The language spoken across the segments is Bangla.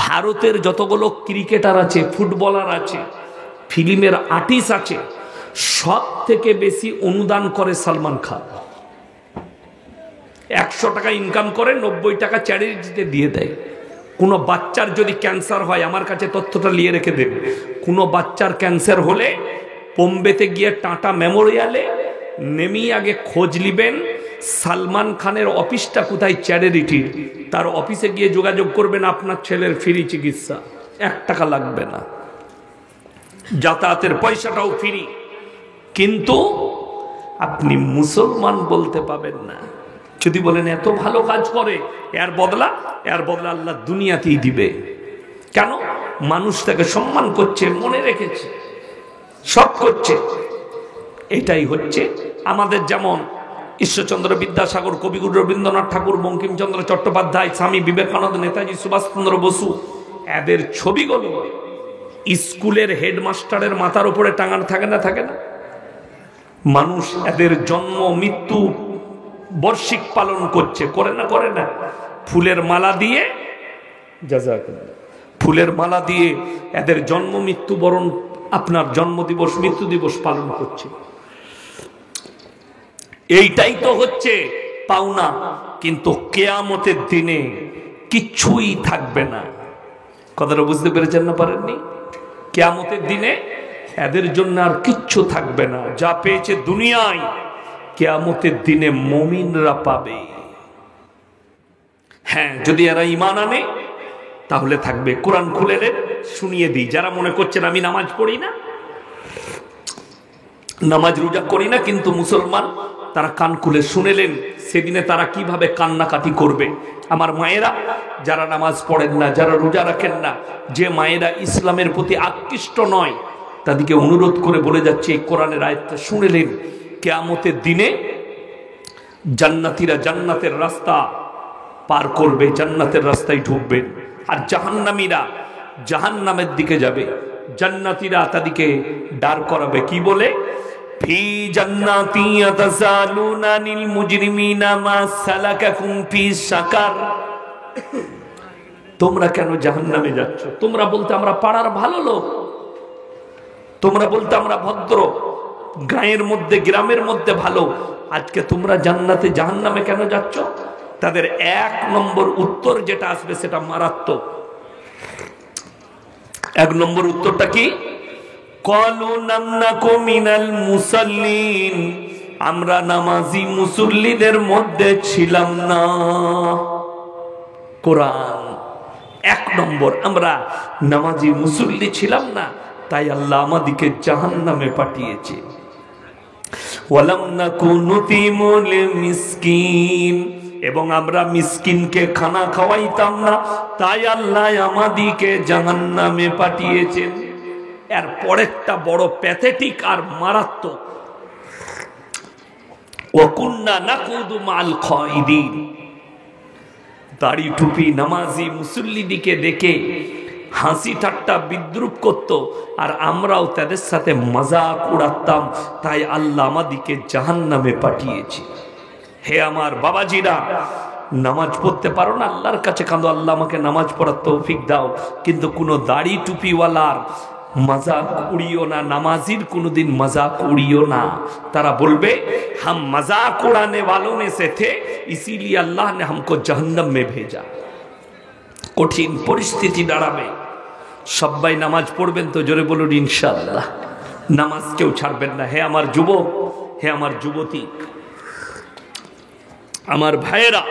ভারতের যতগুলো ক্রিকেটার আছে, ফুটবলার আছে, ফিল্মের আর্টিস্ট আছে, সব থেকে বেশি অনুদান করে সালমান খান। 100 টাকা ইনকাম করে 90 টাকা চ্যারিটিতে দিয়ে দেয়। কোনো বাচ্চার যদি ক্যান্সার হয়, আমার কাছে তথ্যটা নিয়ে রেখে দেবে, কোনো বাচ্চার ক্যান্সার হলে বোম্বেতে গিয়ে টাটা মেমোরিয়ালে নেমেই আগে খোঁজ নিবেন সালমান খানের অফিসটা কোথায় চ্যারিটির, তার অফিসে গিয়ে যোগাযোগ করবেন, আপনার ছেলের ফ্রি চিকিৎসা, 1 টাকা লাগবে না, যাতায়াতের পয়সাটাও ফ্রি। কিন্তু আপনি মুসলমান বলতে পাবেন না। যদি বলেন এত ভালো কাজ করে, এর বদলা আল্লাহ দুনিয়াতেই দিবে। কেন? মানুষ তাকে সম্মান করছে, মনে রেখেছে, সব করছে। এটাই হচ্ছে আমাদের, যেমন ঈশ্বরচন্দ্র বিদ্যাসাগর, কবিগুরু রবীন্দ্রনাথ ঠাকুর, বঙ্কিমচন্দ্র চট্টোপাধ্যায়, স্বামী বিবেকানন্দ, নেতাজি সুভাষচন্দ্র বসু, এদের ছবিগুলো স্কুলের হেডমাস্টারের মাথার উপরে টাঙানো থাকে না? মানুষ এদের জন্ম মৃত্যু বার্ষিক পালন করছে, করে না? ফুলের মালা দিয়ে, ফুলের মালা দিয়ে এদের জন্ম মৃত্যু বরণ, আপনার জন্ম দিবস মৃত্যু দিবস পালন করছে। এইটাই তো হচ্ছে পাওনা। কিন্তু কিয়ামতের দিনে কিচ্ছুই থাকবে না। কথাটা বুঝতে পেরেছেন না পারেননি? কিয়ামতের দিনে এদের জন্য আর কিচ্ছু থাকবে না। যা পেয়েছে দুনিয়ায়, কিয়ামতের দিনে মুমিনরা পাবে। হ্যাঁ, যদি এরা ঈমান আনে তাহলে থাকবে। কোরআন খুলে শুনিয়ে দিই, যারা মনে করছেন আমি নামাজ পড়ি না, নামাজ রোজা করি না, কিন্তু মুসলমান, তারা কান খুলে শুনেলেন সেদিনে তারা কিভাবে কান্নাকাটি করবে। আমার মায়েরা যারা নামাজ পড়েন না, যারা রোজা রাখেন না, যে মায়েরা ইসলামের প্রতি আকৃষ্ট নয়, তাদেরকে অনুরোধ করে বলে যাচ্ছে, এই কোরআনের আয়াতটা শুনেলেন, কিয়ামতের দিনে জান্নাতীরা জান্নাতের রাস্তা পার করবে, জান্নাতের রাস্তায় ঢুকবেন, আর জাহান্নামীরা জাহান্নামের দিকে যাবে। জান্নাতীরা তাদেরকে দাঁড় করাবে কি বলে? ফি জান্নাতি ইয়াতাসালুনা আনিল মুজরিমিনা মা সালাকাকুম ফি সাকার। তোমরা কেন জাহান্নামে যাচ্ছ? তোমরা বলতে আমরা পাড়ার ভালো লোক, তোমরা বলতে আমরা ভদ্র, গায়ের মধ্যে গ্রামের মধ্যে ভালো, আজকে তোমরা জান্নাতে জাহান্নামে কেন যাচ্ছ? তাদের 1 নম্বর উত্তর যেটা আসবে সেটা মারাত্মক। 1 নম্বর উত্তরটা কি? ক্বালু লাম নাকু মিনাল মুসাল্লিন, আমরা নামাজি মুসল্লিদের মধ্যে ছিলাম না। কোরআন 1 নম্বর, আমরা নামাজি মুসল্লি ছিলাম না, তাই আল্লাহ আমাদেরকে জাহান্নামে পাঠিয়েছে। ওয়ালাম নাকু নুতিমুল মিসকিন, এবং আমরা মিসকিনকে খানা খাওয়াইতাম না, তাই আল্লাহ আমাদিকে জাহান্নামে পাঠিয়েছেন। এর পরেরটা বড় প্যাথেটিক আর মারাত্মক। ওয়াকুন্না নাকুদু মাল খাইদিন, দাড়ি টুপি নামাজি মুসল্লিদিকে দেখে হাসি ঠাট্টা বিদ্রুপ করত, আর আমরাও তাদের সাথে মজাক উড়াতাম, তাই আল্লাহ আমাদিকে জাহান্নামে পাঠিয়েছে। হে আমার বাবাজিরা, নামাজ পড়তে পারো না, আল্লাহর কাছে কাঁদো, আল্লাহ আমাকে নামাজ পড়ার তৌফিক দাও। কিন্তু কোনো দাড়ি টুপিওয়ালার মজাক উড়িও না, নামাজির কোনোদিন মজাক উড়িও না। তারা বলবে হাম মজাক উড়ানে वालों में से थे, इसीलिए अल्लाह ने हमको जहन्नम में भेजा। কঠিন পরিস্থিতি দাঁড়াবে। সবাই নামাজ পড়বেন তো? জোরে বলুন ইনশাআল্লাহ। নামাজ কেউ ছাড়বেন না। হে আমার যুবক, হে আমার যুবতী, আমার ভাইয়েরা,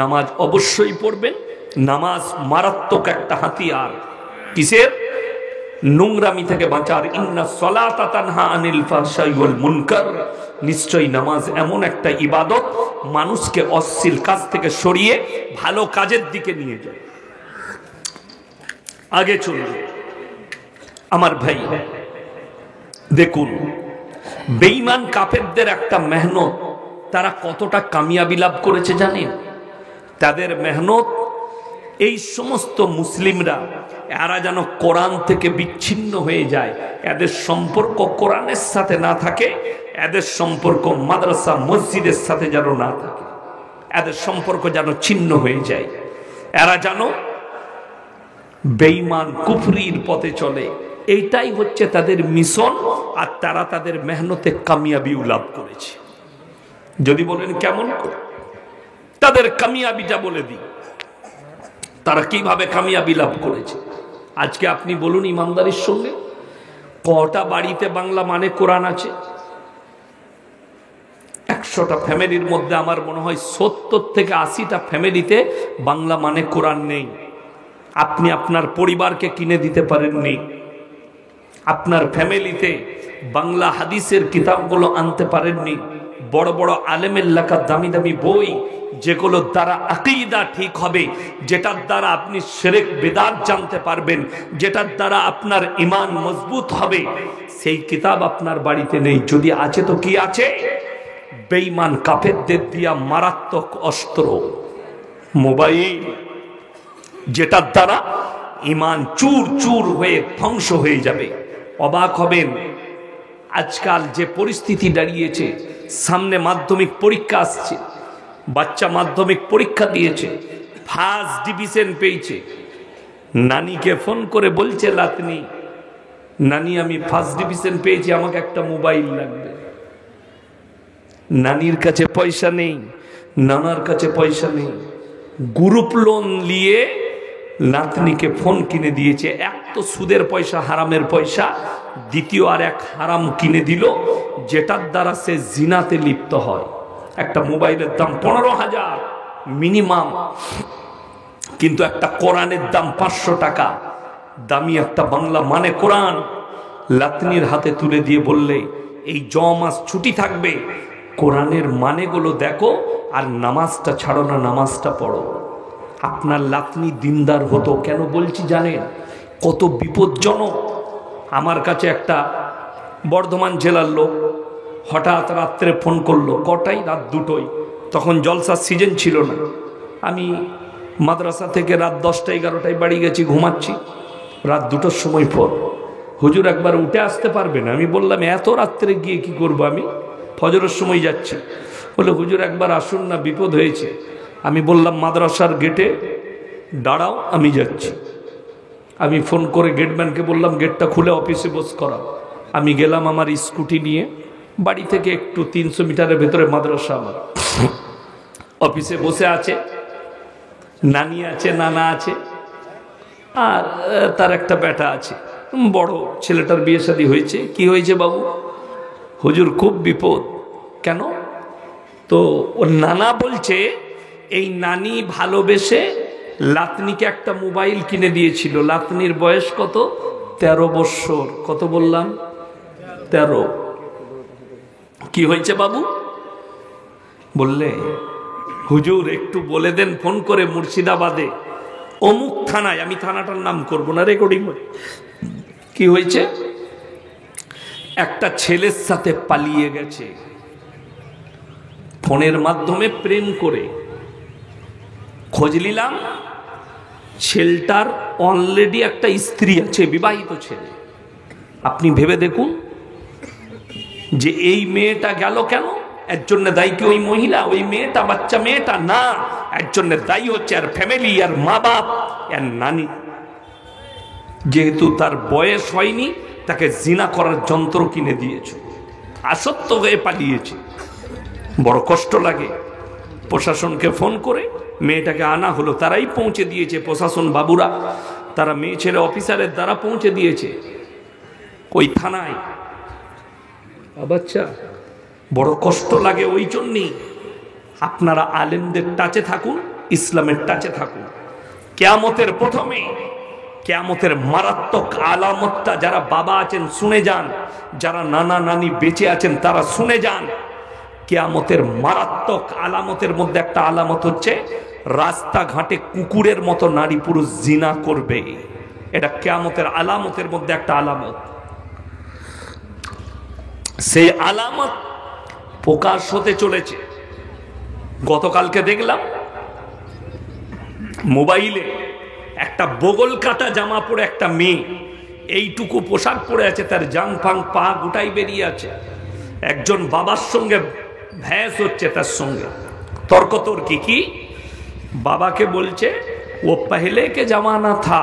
নামাজ অবশ্যই পড়বেন। নামাজ মারাত্মক একটা হাতিয়ার। কিসের? নোংরামি থেকে বাঁচার। ইন্না সলাতা তানহা আনিল ফাহশাই ওয়াল মুনকার, নিশ্চয়ই নামাজ এমন একটা ইবাদত, মানুষকে অশ্লীল কাজ থেকে সরিয়ে ভালো কাজের দিকে নিয়ে যায়। আগে চলুন আমার ভাই, দেখুন বেঈমান কাফেরদের একটা মেহনত, তারা কতটা কামিয়াবি লাভ করেছে জানেন? তাদের মেহনত, এই সমস্ত মুসলিমরা এরা যেন কোরআন থেকে বিচ্ছিন্ন হয়ে যায়, এদের সম্পর্ক কোরআনের সাথে না থাকে, এদের সম্পর্ক মাদ্রাসা মসজিদের সাথে যেন না থাকে, এদের সম্পর্ক যেন ছিন্ন হয়ে যায়। এরা যেন বেঈমান কুফরির পথে চলে। এইটাই হচ্ছে তাদের মিশন, আর তারা তাদের মেহনতে কামিয়াবি লাভ করেছে। যদি বলেন কেমন করে, তাদের কামিয়াবিটা বলে দিই, তারা কিভাবে কামিয়াবি লাভ করেছে। আজকে আপনি বলুন ইমানদারির সঙ্গে, কটা বাড়িতে বাংলা মানে কোরআন আছে? 100টা ফ্যামিলির মধ্যে আমার মনে হয় 70 থেকে 80টা ফ্যামিলিতে বাংলা মানে কোরআন নেই। আপনি আপনার পরিবারকে কিনে দিতে পারেননি, আপনার ফ্যামিলিতে বাংলা হাদিসের কিতাবগুলো আনতে পারেননি। বড় বড় আলেমের লেখা দামি দামি বই, যেগুলোর দ্বারা আকীদা ঠিক হবে, যেটার দ্বারা আপনি শিরক বিদআত জানতে পারবেন, যেটার দ্বারা আপনার ঈমান মজবুত হবে, সেই কিতাব আপনার বাড়িতে নেই। যদি আছে তো কি আছে? বেঈমান কাফেরদের দিয়া মারাত্মক অস্ত্র মোবাইল, যেটার দ্বারা ঈমান চুর চুর হয়ে ধ্বংস হয়ে যাবে। অবাক হবেন আজকাল যে পরিস্থিতি দাঁড়িয়েছে, সামনে মাধ্যমিক পরীক্ষা আসছে, বাচ্চা মাধ্যমিক পরীক্ষা দিয়েছে, ফার্স্ট ডিভিশন পেয়েছে, নানিকে ফোন করে বলছে লাতনি, নানি আমি ফার্স্ট ডিভিশন পেয়েছি, আমাকে একটা মোবাইল লাগবে। নানির কাছে পয়সা নেই, নানার কাছে পয়সা নেই, গ্রুপ লোন নিয়ে নাতনিকে ফোন কিনে দিয়েছে। এক তো সুদের পয়সা, হারামের পয়সা, দ্বিতীয় আর এক হারাম কিনে দিল, যেটার দ্বারা সে জিনাতে লিপ্ত হয়। একটা মোবাইলের দাম 15,000 মিনিমাম, কিন্তু একটা কোরআনের দাম 500 টাকা। দামি একটা বাংলা মানে কোরআন লাতনির হাতে তুলে দিয়ে বললে, এই মাস ছুটি থাকবে, কোরআনের মানেগুলো দেখো আর নামাজটা ছাড়ো না, নামাজটা পড়ো। আপনার লাতনি দিনদার হতো। কেন বলছি জানেন? কত বিপজ্জনক। আমার কাছে একটা বর্ধমান জেলার লোক হঠাৎ রাত্রে ফোন করলো, কটাই? রাত 2টোয়। তখন জলসার সিজন ছিল না। আমি মাদ্রাসা থেকে রাত 10টা 11টায় বাড়ি গেছি, ঘুমাচ্ছি। রাত 2টোর সময় ফোন, হুজুর একবার উঠে আসতে পারবেন? আমি বললাম এত রাত্রে গিয়ে কি করব, আমি ফজরের সময় যাচ্ছি। বলে হুজুর একবার আসুন না, বিপদ হয়েছে। আমি বললাম মাদ্রাসার গেটে দাঁড়াও, আমি যাচ্ছি। আমি ফোন করে গেটম্যানকে বললাম গেটটা খুলে অফিসে বস করাও। আমি গেলাম আমার স্কুটি নিয়ে, বাড়ি থেকে একটু 300 মিটারের ভেতরে মাদ্রাসা। আমার অফিসে বসে আছে, নানি আছে, নানা আছে, আর তার একটা বেটা আছে। বড় ছেলেটার বিয়ে শাদী হয়েছে। কি হয়েছে বাবু? হুজুর খুব বিপদ। কেন? তো ও নানা বলছে এই নানি ভালোবেসে লাতনিকে একটা মোবাইল কিনে দিয়েছিল। লাতনির বয়স কত? 13 বৎসর। কত বললাম? 13। কি হয়েছে বাবু? বললে হুজুর একটু বলে দেন ফোন করে, মুর্শিদাবাদে অমুক থানায়, আমি থানাটার নাম করব না, রেকর্ডিং হয়। কি হয়েছে? একটা ছেলের সাথে পালিয়ে গেছে, ফোনের মাধ্যমে প্রেম করে। খোঁজ নিলাম, ছেলেটার অলরেডি একটা স্ত্রী আছে, বিবাহিত ছেলে। আপনি ভেবে দেখুন যে এই মেয়েটা গেল কেন? এর জন্য দায়ী কি ওই মহিলা, ওই মেয়েটা, বাচ্চা মেয়েটা? না, এর জন্য দায়ী হচ্ছে আর ফ্যামিলি, আর মা বাপ, আর নানি। যেহেতু তার বয়স হয়নি, তাকে জিনা করার যন্ত্র কিনে দিয়েছে, আসক্ত হয়ে পালিয়েছে। বড় কষ্ট লাগে। প্রশাসনকে ফোন করে মেয়েটাকে আনা হলো, তারাই পৌঁছে দিয়েছে, প্রশাসন বাবুরা, তারা মেয়ে ছেলে অফিসারের দ্বারা পৌঁছে দিয়েছে ওই থানায়। বাচ্চা বড় কষ্ট লাগে। ওই জন্যই আপনারা আলেমদের টাচে থাকুন, ইসলামের টাচে থাকুন। কিয়ামতের প্রথমে, কিয়ামতের মারাত্মক আলামতটা যারা বাবা আছেন শুনে যান, যারা নানা নানি বেঁচে আছেন তারা শুনে যান। কিয়ামতের মারাত্মক আলামতের মধ্যে একটা আলামত হচ্ছে রাস্তাঘাটে কুকুরের মতো নারী পুরুষ জিনা করবে। এটা কিয়ামতের আলামতের মধ্যে একটা আলামত। সেই আলামত প্রকাশ হতে চলেছে। গতকালকে দেখলাম মোবাইলে একটা বগল কাটা জামা পরে একটা মেয়ে, এইটুকু পোশাক পরে আছে, তার জাং ফাং পা গোটাই বেরিয়ে আছে। একজন বাবার সঙ্গে ভ্যাস হচ্ছে, তার সঙ্গে তর্কতর্কি। কি? বাবাকে বলছে ও পহলে কে জামানা থা,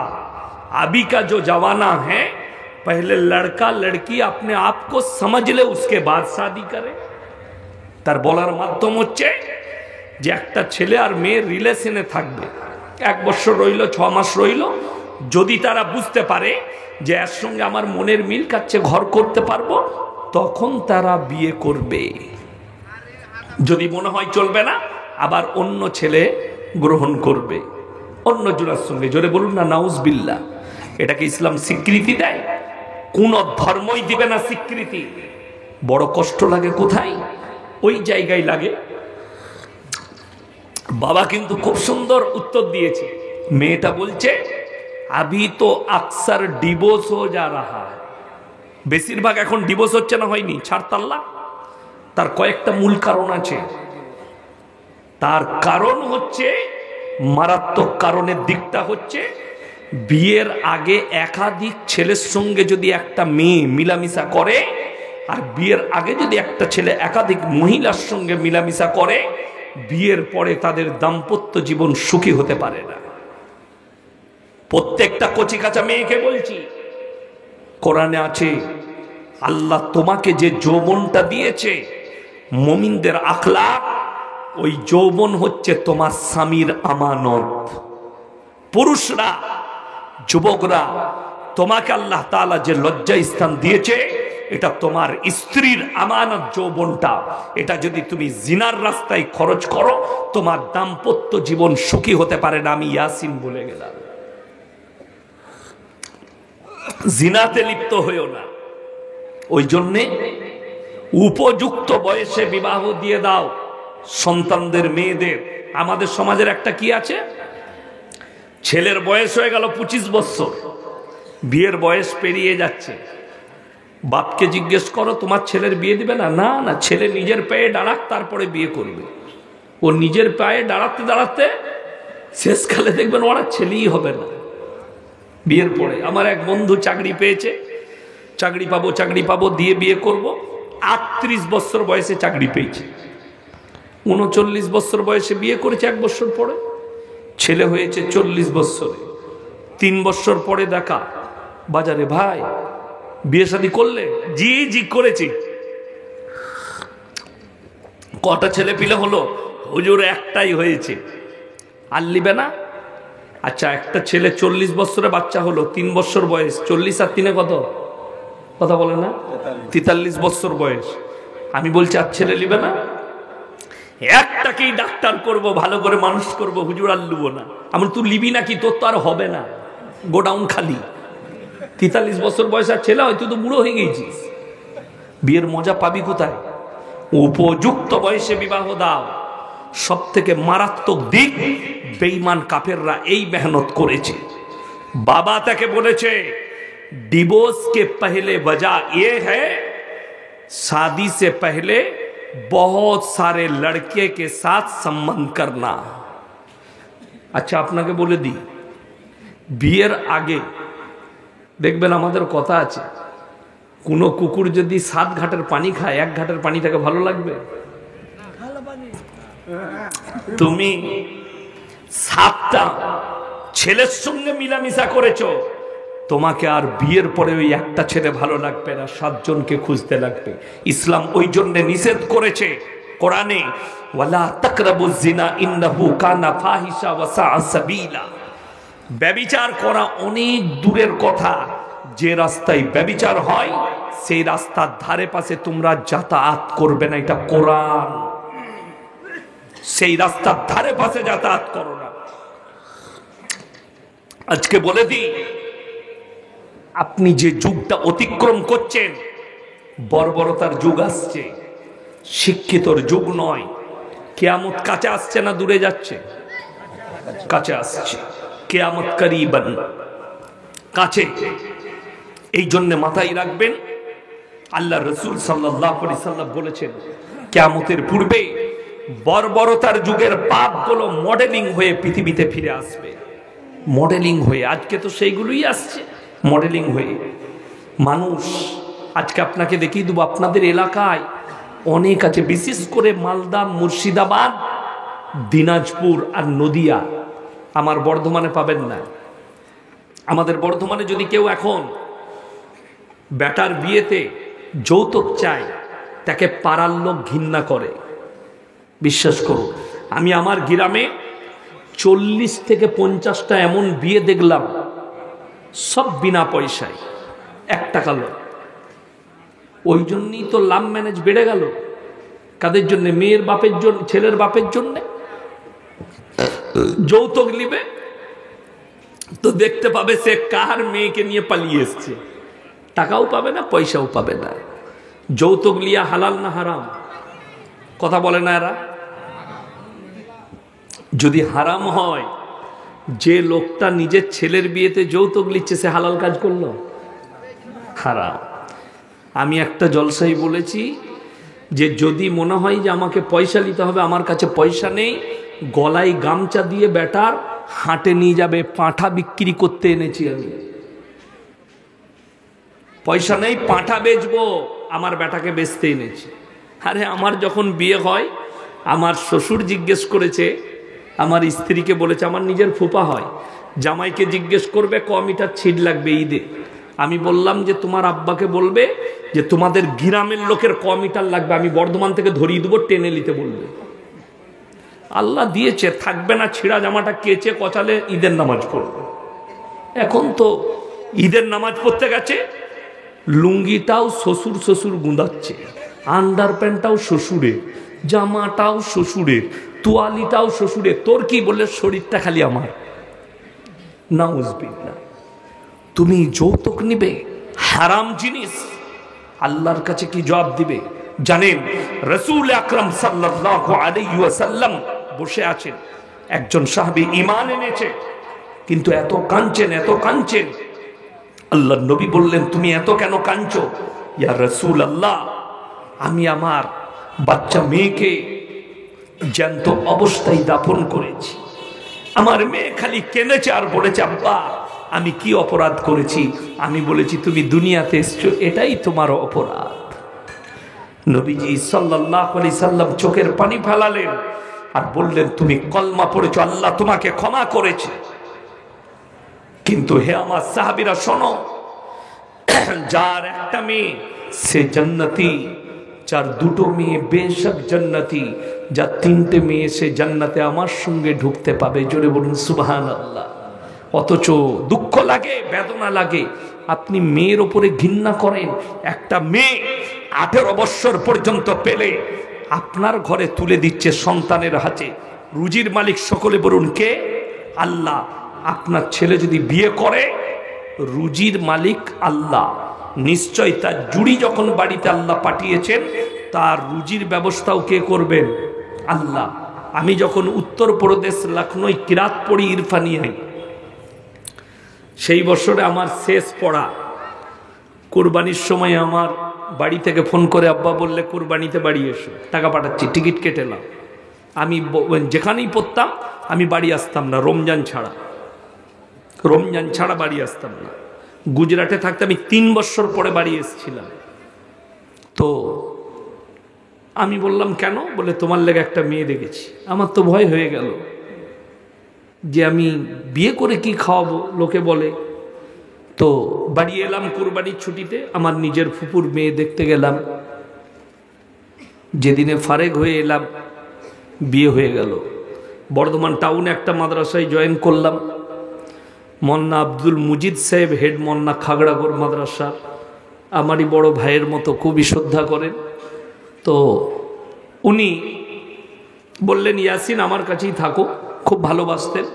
अभी का जो जमाना है, पहले लड़का लड़की अपने आप को समझ ले, उसके बाद शादी करे। তার বলার মাধ্যম হচ্ছে যে একটা ছেলে আর মেয়ের রিলেশনে থাকবে, 1 বছর রইল, 6 মাস রইল, যদি তারা বুঝতে পারে যে এর সঙ্গে আমার মনের মিল খাচ্ছে, ঘর করতে পারবো, তখন তারা বিয়ে করবে। যদি মনে হয় চলবে না, আবার অন্য ছেলে গ্রহণ করবে অন্য জোড়ার সঙ্গে। জোরে বলুন না নাউজুবিল্লাহ। এটাকে ইসলাম স্বীকৃতি দেয়? কোন ধর্মই দিবে না স্বীকৃতি। বড় কষ্ট লাগে কোথায়? ওই জায়গায় লাগে। বাবা কিন্তু খুব সুন্দর উত্তর দিয়েছে। মেয়েটা বলছে আবি তো আকসার ডিভোর্স হো যা রাহা হ্যায়। বেশিরভাগ এখন ডিভোর্স হচ্ছে না, হয়নি, ছাড় তাল্লাক। তার কয়েকটা মূল কারণ আছে। তার কারণ হচ্ছে, মারাত্মক কারণের দিকটা হচ্ছে, বিয়ের আগে একাধিক ছেলের সঙ্গে যদি একটা মেয়ে মিলামিশা করে, আর বিয়ের আগে যদি একটা ছেলে একাধিক মহিলার সঙ্গে মিলামিশা করে, বিয়ের পরে তাদের দাম্পত্য জীবন সুখী হতে পারে না। প্রত্যেকটা কচি কাঁচা মেয়েকে বলছি, কোরআনে আছে আল্লাহ তোমাকে যে যৌবনটা দিয়েছে, মুমিনদের আখলাক, ওই যৌবন হচ্ছে তোমার স্বামীর আমানত। পুরুষরা, যুবকরা, তোমাকে আল্লাহ তাআলা যে লজ্জা স্থান দিয়েছে, এটা তোমার স্ত্রীর আমানত যৌবনটা। এটা যদি তুমি জিনার রাস্তায় খরচ করো, তোমার দাম্পত্য জীবন সুখী হতে পারে না। আমি ইয়াসিন বলে গেলাম। জিনাতে লিপ্ত হইও না। ওই জন্যে উপযুক্ত বয়সে বিবাহ দিয়ে দাও সন্তানদের, মেয়েদের। আমাদের সমাজের একটা কি আছে, ছেলের বয়স হয়ে গেল 25 বছর, বিয়ের বয়স পেরিয়ে যাচ্ছে। বাপকে জিজ্ঞেস করো তোমার ছেলের বিয়ে দিবে না? না না, ছেলে নিজের পায়ে দাঁড়াক, তারপরে বিয়ে করবে। ও নিজের পায়ে দাঁড়াতে দাঁড়াতে শেষকালে দেখবেন ওরা ছেলেই হবে না বিয়ের পরে। আমার এক বন্ধু চাকরি পেয়েছে, চাকরি পাবো দিয়ে বিয়ে করব, 38 বছর বয়সে চাকরি পেয়েছে। 39 বছর বয়সে বিয়ে করেছে, 1 বছর পরে ছেলে হয়েছে 40 বছরে। 3 বছর পরে দেখা বাজারে, ভাই বিয়ে শাদী করলে? জি জি করেছি। কটা ছেলে পিলে হলো? হুজুর একটাই হয়েছে। আর লিবে না? আচ্ছা, একটা ছেলে 40 বছরে বাচ্চা হলো, 3 বছর বয়স, 40 আর 3 কত? কথা বলে না? 43 বছর বয়স। আমি বলছি আর ছেলে লিবে না? একটাকেই ডাক্তার করব, ভালো করে মানুষ করব, হুজুর আর লিবো না। আমি, তুই লিবি নাকি? তোর তো আর হবে না, গোডাউন খালি। 43 বছর বয়স আর ছেলে হয়, তুই তো বুড়ো হয়ে গেছিস। বিয়ের মজা পাবি কোথায়? উপযুক্ত বয়সে বিবাহ দাও। সব থেকে মারাত্মক দিক, বেঈমান কাফেররা এই মেহনত করেছে। বাবা তাকে বলেছে डिवोर्स के पहले वजह यह है शादी से पहले बहुत सारे लड़के के साथ संबंध करना। अच्छा, আপনাকে বলে দিই, বিয়ের আগে দেখবেন আমাদের কথা আছে, কোন কুকুর যদি 7 ঘাটের পানি খায়, 1 ঘাটের পানি তাকে ভালো লাগবে? তুমি 7টা ছেলের সঙ্গে মিলামিশা করেছো, তোমাকে আর বিয়ের পরে ওই একটা ছেলে ভালো লাগবে না, 7 জনকে খুঁজতে লাগবে। ইসলাম ওই জন্য নিষেধ করেছে কোরআনে, ওয়ালা তাকরাবুজ জিনা ইন্নাহু কানা ফাহিশা ওয়া সাআ সাবিলা। ব্যভিচার করা অনেক দূরের কথা, যে রাস্তায় ব্যভিচার হয় সেই রাস্তার ধারে পাশে তোমরা যাতায়াত করবে না, এটা কোরআন। সেই রাস্তার ধারে পাশে যাতায়াত করো না। আজকে বলে দিই, আপনি যে যুগটা অতিক্রম করছেন, বর্বরতার যুগ আসছে, শিক্ষিতর যুগ নয়। কিয়ামত কাছে আসছে না দূরে যাচ্ছে? কাছে আসছে। কিয়ামত করিবান, কাছে। এই জন্য মাথায় রাখবেন, আল্লাহ রাসূল সাল্লাল্লাহু আলাইহি সাল্লাম বলেছেন, কিয়ামতের পূর্বে বর্বরতার যুগের পাপগুলো মডেলিং হয়ে পৃথিবীতে ফিরে আসবে। মডেলিং হয়ে, আজকে তো সেইগুলোই আসছে মডেলিং হয়ে। মানুষ, আজকে আপনাকে দেখিয়ে দেবো, আপনাদের এলাকায় অনেক আছে, বিশেষ করে মালদা, মুর্শিদাবাদ, দিনাজপুর আর নদিয়া। আমার বর্ধমানে পাবেন না। আমাদের বর্ধমানে যদি কেউ এখন বেটার বিয়েতে যৌতুক চায়, তাকে পাড়ার লোক ঘৃণা করে। বিশ্বাস করুন, আমি আমার গ্রামে 40 থেকে 50টা এমন বিয়ে দেখলাম, সব বিনা পয়সায়, 1 টাকা লোক। ওই জন্যই তো লাভ ম্যারেজ বেড়ে গেল। কাদের জন্য? মেয়ের বাপের জন্য, ছেলের বাপের জন্য। যৌতুক নিবে তো দেখতে পাবে সে কার মেয়েকে নিয়ে পালিয়ে এসছে, টাকাও পাবে না, পয়সাও পাবে না। যৌতুক লিয়া হালাল না হারাম? কথা বলে না এরা। যদি হারাম হয়, যে লোকটা নিজের ছেলের বিয়েতে যৌতুক নিচ্ছে সে হালাল কাজ করলো? হারাম। আমি একটা জলসাই বলেছি যে যদি মনে হয় যে আমাকে পয়সা নিতে হবে, আমার কাছে পয়সা নেই, গলায় গামছা দিয়ে বেটার হাটে নিয়ে যাবে, পাঁঠা বিক্রি করতে এনেছি আমি। পয়সা নেই, পাঁঠা বেচবো, আমার বেটাকে বেচতে এনেছি। আরে আমার যখন বিয়ে হয়, আমার শ্বশুর জিজ্ঞেস করেছে, আমার স্ত্রীকে বলেছে, আমার নিজের ফুপা হয়, জামাইকে জিজ্ঞেস করবে ক মিটার ছিট লাগবে ঈদে। আমি বললাম যে তোমার আব্বাকে বলবে যে তোমাদের গ্রামের লোকের ক মিটার লাগবে, আমি বর্ধমান থেকে ধরিয়ে দেবো, টেনে নিতে বলবে। আল্লাহ দিয়েছে, থাকবে না, ছিঁড়া জামাটা কেচে কচালে ঈদের নামাজ পড়বে। এখন তো ঈদের নামাজ পড়তে গেছে, লুঙ্গিটাও শ্বশুর শ্বশুর গুঁদাচ্ছে, আন্ডার প্যান্টটাও শ্বশুরে, জামাটাও শ্বশুরে, তোয়ালিটাও শ্বশুরে। তোর কি? বললে শরীরটা খালি আমার। নাউজুবিল্লাহ। তুমি যৌতুক নিবে, হারাম জিনিস, আল্লাহর কাছে কি জবাব দিবে জানেন? রাসূল আকরাম সাল্লাল্লাহু আলাইহি ওয়াসাল্লাম বসে আছেন, একজন সাহাবী ঈমান এনেছে, কিন্তু এত কাঁদছেন, এত কাঁদছেন। আল্লাহর নবী বললেন, তুমি এত কেন কাঁদছো? ইয়া রাসূলুল্লাহ, আমি আমার বাচ্চা মেয়েকে জ্যান্ত অবস্থায় দাফন করেছি। আমার মেয়ে খালি কেঁদেছে আর বলেছে, আব্বা আমি কি অপরাধ করেছি? আমি বলেছি তুমি দুনিয়াতে এসছো, এটাই তোমার অপরাধ। নবীজি সাল্লাল্লাহু আলাইহি সাল্লাম চোখের পানি ফেলালেন আর বললেন, তুমি কলমা পড়েছো, আল্লাহ তোমাকে ক্ষমা করেছে। কিন্তু হে আমার সাহাবীরা শোনো, যার একটা মেয়ে সে জান্নাতি, যার দুটো মেয়ে বেশক জান্নাতি, যার 3টে মেয়ে সে জান্নাতে আমার সঙ্গে ঢুকতে পাবে। জোরে বলুন সুবহানাল্লাহ। অথচ দুঃখ লাগে, বেদনা লাগে, আপনি মেয়ের ওপরে ঘৃণা করেন। একটা মেয়ে 18 বছর পর্যন্ত পেলে আপনার ঘরে তুলে দিচ্ছে সন্তানের হাতে। রুজির মালিক সকলে বলুন কে? আল্লাহ। আপনার ছেলে যদি বিয়ে করে, রুজির মালিক আল্লাহ। নিশ্চয় তার জুড়ি যখন বাড়িতে আল্লাহ পাঠিয়েছেন, তার রুজির ব্যবস্থাও কে করবেন? আল্লাহ। আমি যখন উত্তরপ্রদেশ লখনৌ কিরাত পড়ি ইরফানিয়ায়, সেই বছরে আমার শেষ পড়া, কুরবানির সময় আমার বাড়ি থেকে ফোন করে আব্বা বললে কুরবানিতে বাড়ি এসো, টাকা পাঠাচ্ছি, টিকিট কেটে নাও। আমি যেখানেই পড়তাম আমি বাড়ি আসতাম না, রমজান ছাড়া। রমজান ছাড়া বাড়ি আসতাম না। গুজরাটে থাকতে আমি 3 বছর পরে বাড়ি এসেছিলাম। তো আমি বললাম কেন? বলে তোমার লেগে একটা মেয়ে দেখেছি। আমার তো ভয় হয়ে গেল যে আমি বিয়ে করে কি খাওয়াবো, লোকে বলে। তো বাড়ি এলাম কুরবানির ছুটিতে, আমার নিজের ফুপুর মেয়ে দেখতে গেলাম। যেদিনে ফারেক হয়ে এলাম, বিয়ে হয়ে গেল। বর্ধমান টাউনে একটা মাদ্রাসায় জয়েন করলাম। মন্না আব্দুল মুজিদ সাহেব হেড মন্না খাগড়াগড় মাদ্রাসা, আমারই বড় ভাইয়ের মতো, খুবই শ্রদ্ধা করেন। তো উনি বললেন, ইয়াসিন আমার কাছেই থাকো, খুব ভালোবাসতেন।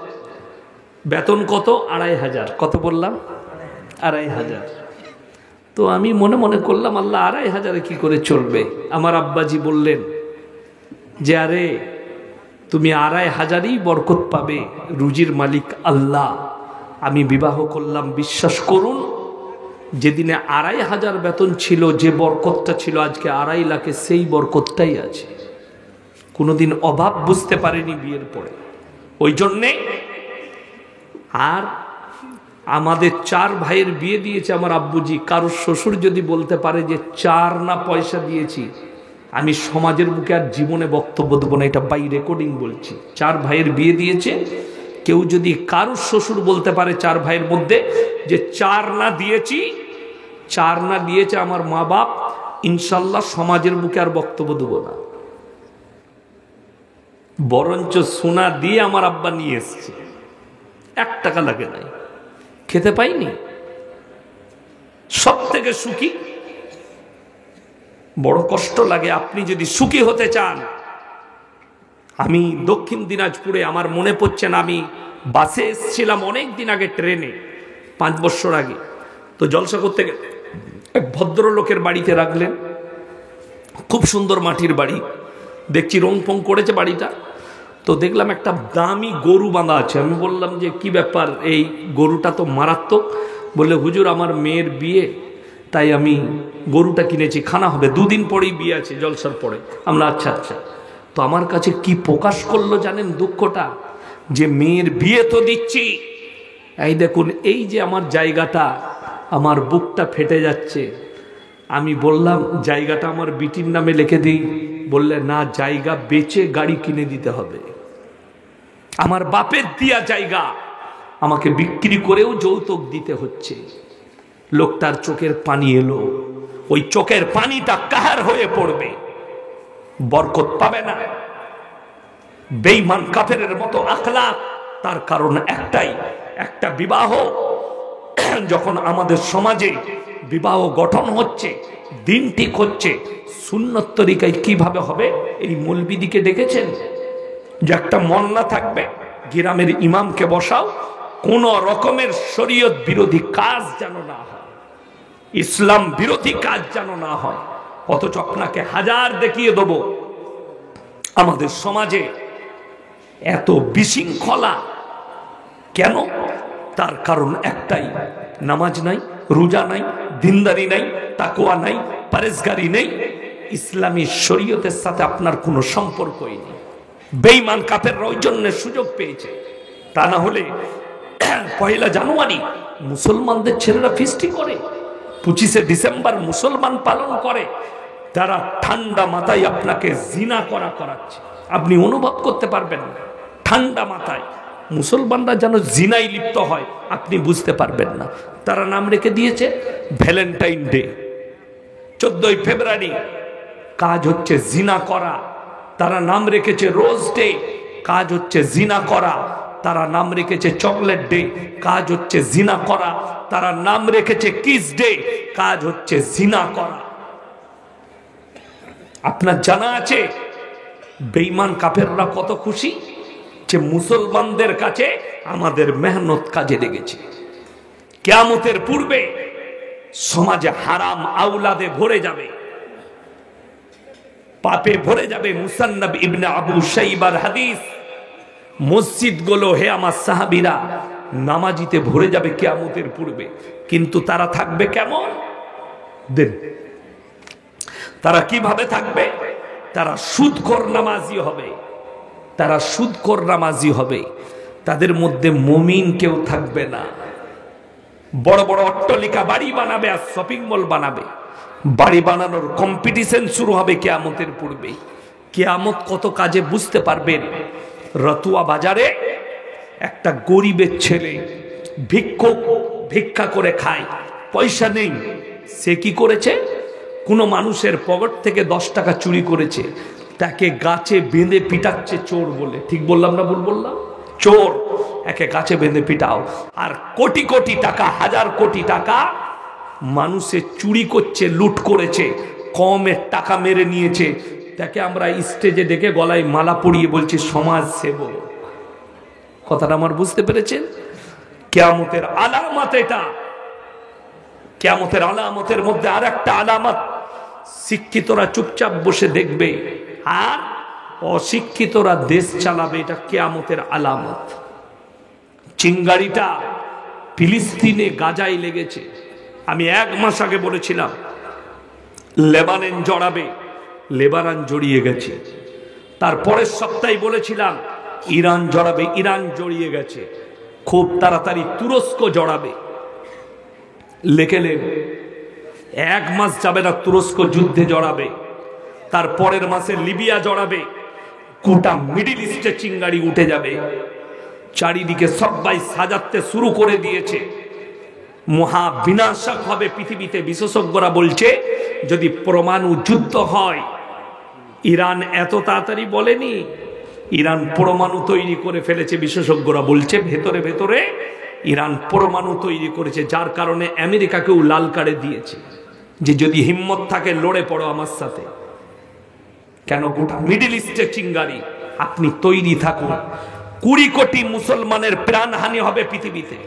বেতন কত? 2500। কত বললাম? 2500। তো আমি মনে মনে করলাম, আল্লাহ 2500 কি করে চলবে? আমার আব্বাজি বললেন যে আরে তুমি 2500ই বরকত পাবে, রুজির মালিক আল্লাহ। আমি বিবাহ করলাম, বিশ্বাস করুন, যেদিনে 2500 বেতন ছিল, যে বরকতটা ছিল, আজকে 2.5 লাখে সেই বরকতটাই আছে। কোনোদিন অভাব বুঝতে পারেনি বিয়ের পরে। ওই জন্যে আর আমাদের 4 ভাইয়ের বিয়ে দিয়েছে আমার আব্বুজি। কারোর শ্বশুর যদি বলতে পারে যে 4 না পয়সা দিয়েছি, আমি সমাজের বুকে আর জীবনে বক্তব্য দেবো না, এটা বাই রেকর্ডিং বলছি। 4 ভাইয়ের বিয়ে দিয়েছে, কেউ যদি কারুর শ্বশুর বলতে পারে 4 ভাইয়ের মধ্যে যে 4 না দিয়েছি, 4 না দিয়েছে আমার মা বাপ, ইনশাল্লাহ সমাজের বুকে আর বক্তব্য দেব না, বরঞ্চ সোনা দিয়ে আমার আব্বা নিয়ে এসছে, 1 টাকা লাগে নাই, খেতে পাইনি, সব থেকে সুখী। বড় কষ্ট লাগে। আপনি যদি সুখী হতে চান, আমি দক্ষিণ দিনাজপুরে, আমার মনে পড়ছে না, আমি বাসে এসেছিলাম অনেক দিন আগে, ট্রেনে 5 বছর আগে। তো জলসা করতে গেলে এক ভদ্রলোকের বাড়িতে রাখলেন, খুব সুন্দর মাটির বাড়ি, দেখছি রং ফং করেছে বাড়িটা। তো দেখলাম একটা দামি গরু বাঁধা আছে। আমি বললাম যে কি ব্যাপার, এই গরুটা তো মারাত্মক। বললে হুজুর আমার মেয়ের বিয়ে, তাই আমি গরুটা কিনেছি, খানা হবে, 2 দিন পরেই বিয়ে আছে, জলসার পরে। আমরা আচ্ছা আচ্ছা। তো আমার কাছে কি প্রকাশ করলো জানেন দুঃখটা, যে মেয়ের বিয়ে তো দিচ্ছি, এই দেখুন এই যে আমার জায়গাটা, আমার বুকটা ফেটে যাচ্ছে। আমি বললাম জায়গাটা আমার বিটির নামে লিখে দিই। বললে না, জায়গা বেচে গাড়ি কিনে দিতে হবে। আমার বাপের দিয়া জায়গা আমাকে বিক্রি করেও যৌতুক দিতে হচ্ছে। লোকটার চোখের পানি এলো। ওই চোখের পানিটা কাহার হয়ে পড়বে, বরকত পাবে না। বেঈমান কাফেরের মতো আখলাক। তার কারণ একটাই, একটা বিবাহ যখন আমাদের সমাজে বিবাহ গঠন হচ্ছে, দিন ঠিক হচ্ছে, সুন্নত তরিকায় কিভাবে হবে, এই মৌলবিদিকে দেখেছেন যে একটা মন্না থাকবে, গ্রামের ইমামকে বসাও, কোন রকমের শরীয়ত বিরোধী কাজ যেন না হয়, ইসলাম বিরোধী কাজ যেন না হয়। অথচ আপনাকে হাজার দেখিয়ে দেব আমাদের সমাজে এত বিশৃঙ্খলা কেন? তার কারণ একটাই, নামাজ নাই, রোজা নাই, দিনদারি নাই, তাকওয়া নাই, পরেজগারি নেই, ইসলামী শরীয়তের সাথে আপনার কোনো সম্পর্কই নেই। বেঈমান কাফেররা ওই জন্য সুযোগ পেয়েছে। তা না হলে 1 জানুয়ারি মুসলমানদের ছেলেরা ফিস্টি করে, 25শে ডিসেম্বর মুসলমান পালন করে, তারা ঠান্ডা মাথায় আপনাকে জিনা করাচ্ছে, আপনি অনুভব করতে পারবেন না। ঠান্ডা মাথায় মুসলমানরা যেন জিনায় লিপ্ত হয়, আপনি বুঝতে পারবেন না। তারা নাম রেখে দিয়েছে ভ্যালেন্টাইন ডে, 14ই ফেব্রুয়ারি, কাজ হচ্ছে জিনা করা। তারা নাম রেখেছে রোজ ডে, কাজ হচ্ছে জিনা করা। তারা নাম রেখেছে চকলেট ডে, কাজ হচ্ছে জিনা করা। তারা নাম রেখেছে কিস ডে, কাজ হচ্ছে জিনা করা। আপনার জানা আছে বেঈমান কাফেররা কত খুশি যে মুসলমানদের কাছে আমাদের মেহনত কাজে লেগেছে। কিয়ামতের পূর্বে সমাজে হারাম আওলাদে ভরে যাবে, পাপে ভরে যাবে। মুসান্নাব ইবনে আবু শাইবার হাদিস, মসজিদগুলো হে আমার সাহাবীরা নামাজিতে ভরে যাবে কিয়ামতের পূর্বে। কিন্তু তারা থাকবে কেমন? তারা কিভাবে থাকবে? তারা সুদখোর নামাজি হবে, তারা সুদখোর নামাজি হবে। তাদের মধ্যে মুমিন কেউ থাকবে না। বড় বড় অট্টালিকা বাড়ি বানাবে আর শপিং মল বানাবে, বাড়ি বানানোর কম্পিটিশন শুরু হবে কিয়ামতের পূর্বে। কিয়ামত কত কাজে বুঝতে পারবেন। রতুয়া বাজারে একটা গরিবের ছেলে ভিক্ষা করে খায়, পয়সা নেই। সে কি করেছে? কোনো মানুষের পকেট থেকে 10 টাকা চুরি করেছে, তাকে গাছে বেঁধে পিটাচ্ছে চোর বলে। ঠিক বললাম না ভুল বললাম? চোর, একে গাছে বেঁধে পিটাও। আর কোটি কোটি টাকা, হাজার কোটি টাকা মানুষের চুরি করছে, লুট করেছে, কমের টাকা মেরে নিয়েছে। তাকে আমরা স্টেজে ডেকে গলায় মালা পরিয়ে বলছি সমাজ সেবক। কথাটা আমার বুঝতে পেরেছেন? কিয়ামতের আলামত এটা। কিয়ামতের আলামতের মধ্যে আর একটা আলামত, শিক্ষিতরা চুপচাপ বসে দেখবে আর অশিক্ষিতরা দেশ চালাবে। এটা কিয়ামতের আলামত। চিঙ্গারিটা ফিলিস্তিনে গাজায় লেগেছে। আমি 1 মাস আগে বলেছিলাম লেবানন জড়াবে, লেবানন জড়িয়ে গেছে। তারপরের সপ্তাহে বলেছিলাম ইরান জড়াবে, ইরান জড়িয়ে গেছে। খুব তাড়াতাড়ি তুরস্ক জড়াবে। লেখেলেন 1 মাস যাবে না তুরস্ক যুদ্ধে জড়াবে, তারপরের মাসে লিবিয়া জড়াবে। গোটা মিডিল ইস্টে চিঙ্গারি উঠে যাবে। চারিদিকে সবাই সাজাতে শুরু করে দিয়েছে, মহা বিনাশক হবে পৃথিবীতে। বিশেষজ্ঞরা বলছে যদি পরমাণু যুদ্ধ হয়, ইরান এত তাড়াতাড়ি বলেনি, ইরান পরমাণু তৈরি করে ফেলেছে। বিশেষজ্ঞরা বলছে ভেতরে ভেতরে ইরান পরমাণু তৈরি করেছে, যার কারণে আমেরিকাকেও লাল কার্ডে দিয়েছে যে যদি হিম্মত থাকে লড়ে পড়ো আমার সাথে। কেন? গোটা মিডল ইস্টে চিঙ্গারি, আপনি তৈরি থাকুন। 20 কোটি মুসলমানের প্রাণহানি হবে পৃথিবীতে,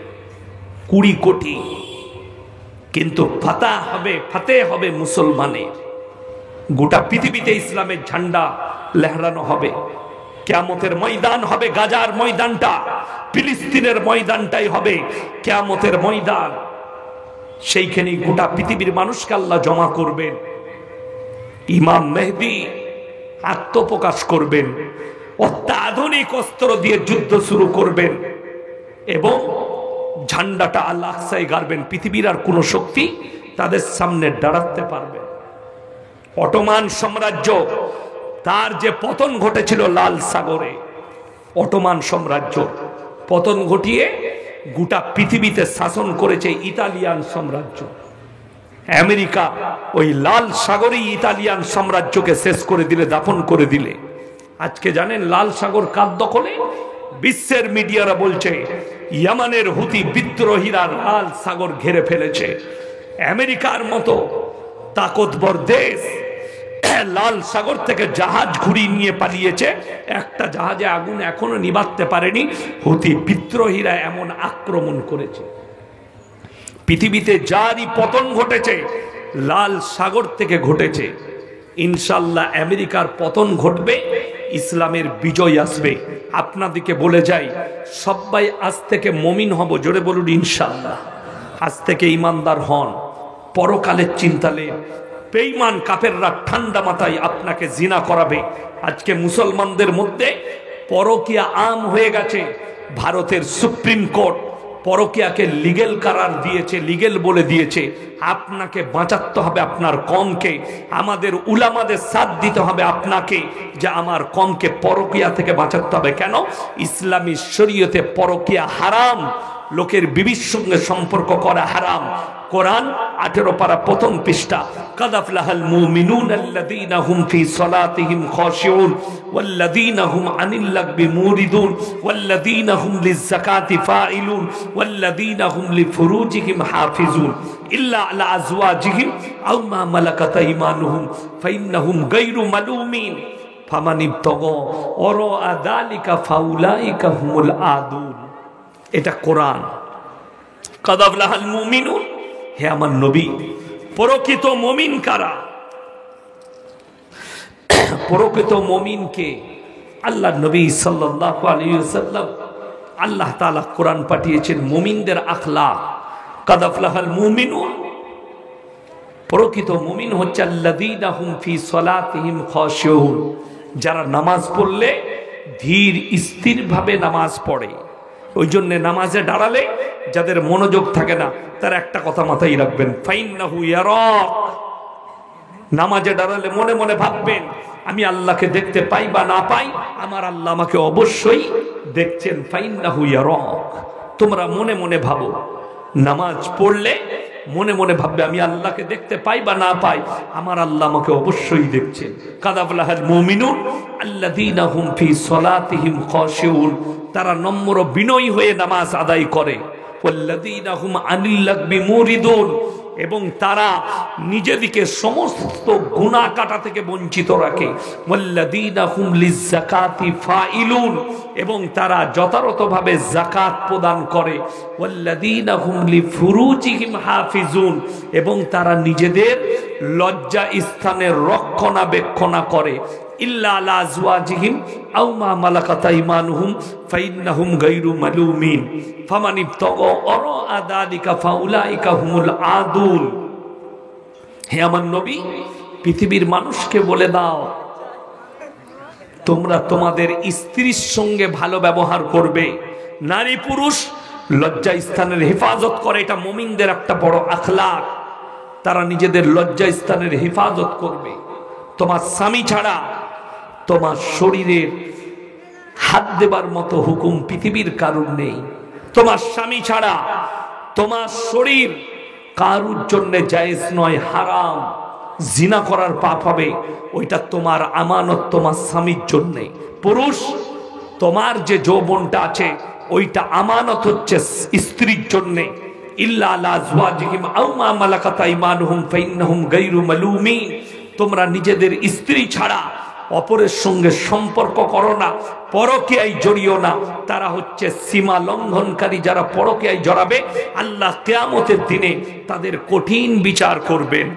20 কোটি, কিন্তু ফাতে হবে মুসলমানের। গোটা পৃথিবীতে ইসলামের ঝান্ডা লহরানো হবে। কিয়ামতের ময়দান হবে গাজার ময়দানটা, ফিলিস্তিনের ময়দানটাই হবে কিয়ামতের ময়দান। সেইখানে গোটা পৃথিবীর মানুষকে আল্লাহ জমা করবেন। ইমাম মেহদি আত্মপ্রকাশ করবেন, অত্যাধুনিক অস্ত্র দিয়ে যুদ্ধ শুরু করবেন এবং ঝান্ডাটা আল্লাহ আকসায় গাড়বেন। পৃথিবীর আর কোন শক্তি তাদের সামনে দাঁড়াতে পারবে? অটোমান সাম্রাজ্য, তার যে পতন ঘটেছিল লাল সাগরে, অটোমান সাম্রাজ্য পতন ঘটিয়ে গোটা পৃথিবীতে শাসন করেছে ইতালিয়ান সাম্রাজ্য। আমেরিকা ওই লাল সাগরেই ইতালিয়ান সাম্রাজ্যকে শেষ করে দিলে, দাফন করে দিলে। আজকে জানেন লাল সাগর কার দখলে? বিশ্বের মিডিয়ারা বলছে ইয়ামানের হুতি বিদ্রোহীরা লাল সাগর ঘিরে ফেলেছে। আমেরিকার মতো তাকতবর দেশ লাল সাগর থেকে জাহাজ ঘুরিয়ে নিয়ে পালিয়েছে, একটা জাহাজে আগুন এখনো নিভাতে পারেনি। হুতি বিদ্রোহীরা এমন আক্রমণ করেছে। পৃথিবীতে যারই পতন ঘটেছে লাল সাগর থেকে ঘটেছে। ইনশাল্লাহ আমেরিকার পতন ঘটবে, ইসলামের বিজয় আসবে। আপনাদেরকে বলে যাই, সবাই আজ থেকে মুমিন হব, জোরে বলুন ইনশাল্লাহ। আজ থেকে ইমানদার হন, পরকালের চিন্তালে বেঈমান কাফেররা ঠান্ডা মাথায় আপনাকে জিনা করাবে। আজকে মুসলমানদের মধ্যে পরকিয়া আম হয়ে গেছে। ভারতের সুপ্রিম কোর্ট পরকিয়াকে লিগেল করার দিয়েছে, লিগেল বলে দিয়েছে। আপনাকে বাঁচাতে হবে আপনার কমকে, আমাদের উলামাদের সাথ দিতে হবে আপনাকে, যে আমার কমকে পরকিয়া থেকে বাঁচাতে হবে। কেন? ইসলামী শরীয়তে পরকিয়া হারাম, লোকের বিবির সঙ্গে সম্পর্ক করা হারাম। কোরআন 18 পারা প্রথম পৃষ্ঠা, কাদ আফলাহাল মুমিনুনা আল্লাযীনা হুম ফি সালাতিহিম খাশিউন ওয়াল্লাযীনা হুম আনিল লাগবি মুরিদুন ওয়াল্লাযীনা হুম লিয-যাকাতি ফাইলুন ওয়াল্লাযীনা হুম লিফুরুজিহিম হাফিজুন ইল্লা আলা আজওয়াজিহিম আও মা মালাকাত আইমানুহুম ফাইন্নাহুম গায়রু মালুমিন ফামান ইবতাগা ওয়ারা যালিকা ফাউলাইকা হুমুল আদুন। এটা কোরআন। কাদ আফলাহাল মুমিনুন, হে আমার নবী, প্রকৃত মুমিন কারা? প্রকৃত মুমিনকে আল্লাহ নবী সাল্লাল্লাহু আলাইহি ওয়াসাল্লাম, আল্লাহ তাআলা কোরআন পাঠিয়েছেন মুমিনদের আখলাক। কাদ আফলাহাল মুমিনুন, প্রকৃত মুমিন হচ্ছে আল্লাযীনা হুম ফি সালাতিহিম খাশিউন, যারা নামাজ পড়লে ধীর স্থিরভাবে নামাজ পড়ে। ওই জন্য নামাজে দাঁড়ালে যাদের মনোযোগ থাকে না, তার একটা কথা মাথায় রাখবেন, ফাইন্নাহু ইয়ারাক। নামাজে দাঁড়ালে মনে মনে ভাববেন, আমি আল্লাহকে দেখতে পাই বা না পাই, আমার আল্লাহ আমাকে অবশ্যই দেখছেন। ফাইন্নাহু ইয়ারাক, তোমরা মনে মনে ভাবো। নামাজ পড়লে মনে মনে ভাববে, আমি আল্লাহকে দেখতে পাই বা না পাই, আমার আল্লাহ আমাকে অবশ্যই দেখছেন। কাদ আফলাহাল মুমিনুন আল্লাযীনা হুম ফি সালাতিহিম খাশিউন, তারা নম্র বিনয়ী হয়ে নামাজ আদায় করে। ওয়াল্লাযীনা হুম আনিল লাগবি মুরিদুন, এবং তারা নিজেদিকে সমস্ত গুনাহ কাটা থেকে বঞ্চিত রাখে। ওয়াল্লাযীনা হুম লিয-যাকাতি ফাইলুন, এবং তারা যথাযথভাবে যাকাত প্রদান করে। ওয়াল্লাযীনা হুম লিফুরুজিহিম হাফিজুন, এবং তারা নিজেদের লজ্জা স্থানের রক্ষণাবেক্ষণ করে। ইল্লা আলা আজওয়াজিহিম আও মা মালাকাত আইমানুহুম ফাইন্নাহুম গায়রু মালুমিন ফামান ইবতাগা ওয়ারা যালিকা ফাউলাইকা হুমুল আদুন। হে আমার নবী, পৃথিবীর মানুষকে বলে দাও, তোমরা তোমাদের স্ত্রীর সঙ্গে ভালো ব্যবহার করবে। নারী পুরুষ লজ্জা স্থানের হেফাজত করে, এটা মুমিনদের একটা বড় আখলাক। তারা নিজেদের লজ্জা স্থানের হেফাজত করবে। তোমার স্বামী ছাড়া তোমার শরীরের হাত দেবার মতো হুকুম পৃথিবীর কারুর নেই। তোমার স্বামী ছাড়া তোমার শরীর কারুর জন্য জায়েজ নয়, হারাম। জিনা করার পাপ হবে, ওইটা তোমার আমানত তোমার স্বামীর জন্য। পুরুষ, তোমার যে যৌবনটা আছে ওইটা আমানত হচ্ছে স্ত্রীর জন্য। ইল্লা আলা আজওয়াজিহিম আও মা মালাকাত আইমানুহুম ফাইন্নাহুম গায়রু মালুমিন। তোমরা নিজেদের স্ত্রী ছাড়া অপরের সঙ্গে সম্পর্ক করো না, পরকীয়ায় জড়িও না। তারা হচ্ছে সীমা লঙ্ঘনকারী। যারা পরকীয়ায় জড়াবে, আল্লাহ কিয়ামতের দিনে তাদের কঠিন বিচার করবেন।